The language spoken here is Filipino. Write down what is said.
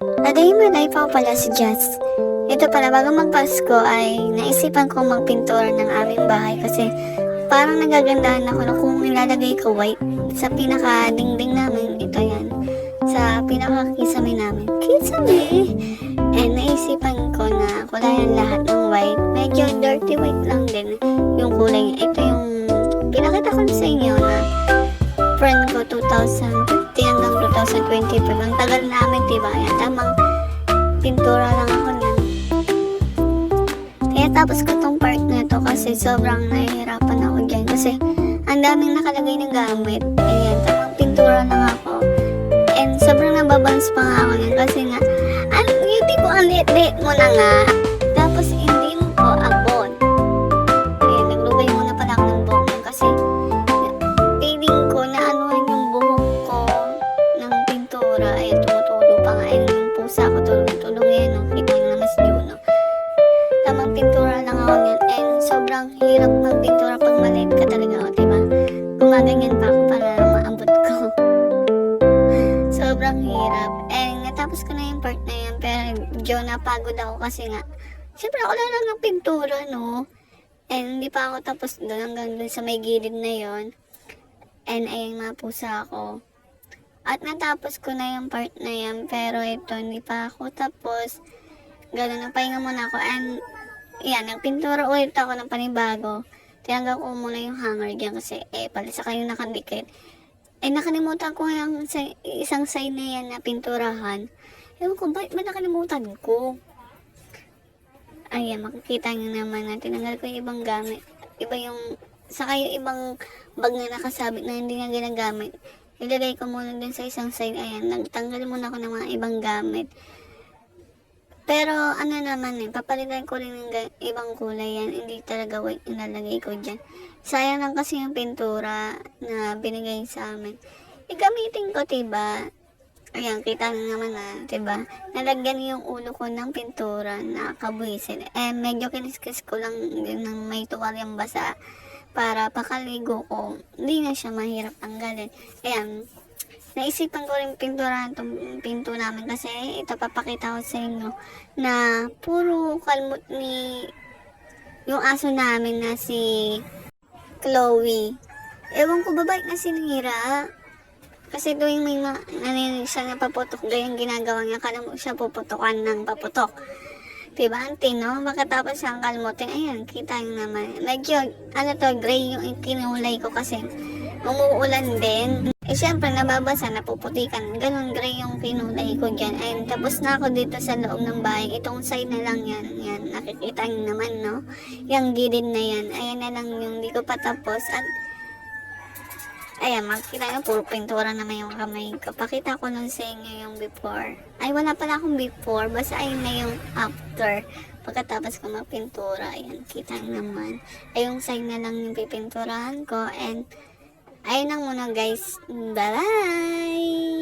Aday pa pala si Jazz. Ito pala, bago magpasko ay naisipan kong magpintura ng aming bahay kasi parang nagagandahan ako na kung ilalagay ko white sa pinaka-dingding namin. Ito yan. Sa pinaka-kisame namin. Kisame! And naisipan ko na kulayan lahat ng white. Medyo dirty white lang din yung kulay niya. Ito yung pinakita ko sa inyo na friend ko 2015 hanggang 2025. Ang tagal namin, diba? Yan, tamang pintura lang ako niyan. Kaya tapos ko tong part na to kasi sobrang nahihirapan ako dyan. Kasi ang daming nakalagay ng gamit. Ayan, tamang pintura lang ako. And sobrang nababans pa nga ako yan kasi nga, yung tipo ang liit-liit mo na nga. Tapos hindi mo po abot. Ayan, naglugay muna pala ako ng buhok mo kasi feeling ko na anuhan yung buhok ko ng pintura. Ayan, tumutulo pa nga. Ayan, yung pusa ko tulong-tulong yan. No? Kita nyo naman si Juno. Tamang pintura lang ako yan. And sobrang hirap magpintura pag maliit ka talaga ako, diba? Gumaganyan pa ako para maabot ko. Sobrang hirap. And natapos ko na yung part na yan. Pero medyo napagod ako kasi nga, siyempre ako lang ng pintura, no? And hindi pa ako tapos doon hanggang doon sa may gilid na yon. And ayun, mapusa ako. At natapos ko na yung part na yan. Pero ito, hindi pa ako tapos. Gano'n, napahinga muna ako. And yan, nagpintura ulit ako ng panibago. Tinanggal ko muna yung hanger dyan kasi palisa kayo nakadikit. Nakalimutan ko yung isang side na yan na pinturahan. Ewan ko, bakit ba nakalimutan ko? Ayan, makikita nyo naman na tinanggal ko yung ibang gamit. Iba yung, saka yung ibang bag na nakasabit na hindi na ginagamit. Ilagay ko muna din sa isang side. Ayan, nagtanggal muna ako ng mga ibang gamit. Pero ano naman papalitan ko rin ng ibang kulay yan. Hindi talaga white ilalagay ko dyan. Sayang lang kasi yung pintura na binigay sa amin. Gamitin ko, diba? Ayan, kita nyo naman diba? Nalagyan yung ulo ko ng pintura na kabuisin. Medyo kiniskis ko lang din ng may tuwalyang basa para pakaligo ko. Hindi na siya mahirap tanggalin. Ayan. Naisipan ko rin pinturahan itong pinto namin kasi ito papakita ko sa inyo na puro kalmot ni yung aso namin na si Chloe. Ewan ko, babait na sinira. Kasi tuwing may naninig siya na paputok, gayang ginagawa niya, kala mo siya puputokan ng paputok. Diba, auntie, no? Makatapos siyang kalmutin. Ayan, kita nyo naman. Medyo, gray yung kinulay ko kasi umuulan din. Siyempre, nababasa, napuputikan. Ganon gray yung kinulay ko dyan. Ayun, tapos na ako dito sa loob ng bahay. Itong side na lang yan. Yan, nakikita nyo naman, no? Yung gilid na yan. Ayan na lang yung di ko patapos. At, ayan, makikita nyo, puro pintura naman yung kamay ko. Pakita ko nun sa inyo yung before. Ay, wala pala akong before. Basta ayun na yung after. Pagkatapos ko magpintura. Ayan, kita nyo naman. Ay, yung side na lang yung pipinturahan ko. And, ayun lang muna guys. Bye-bye!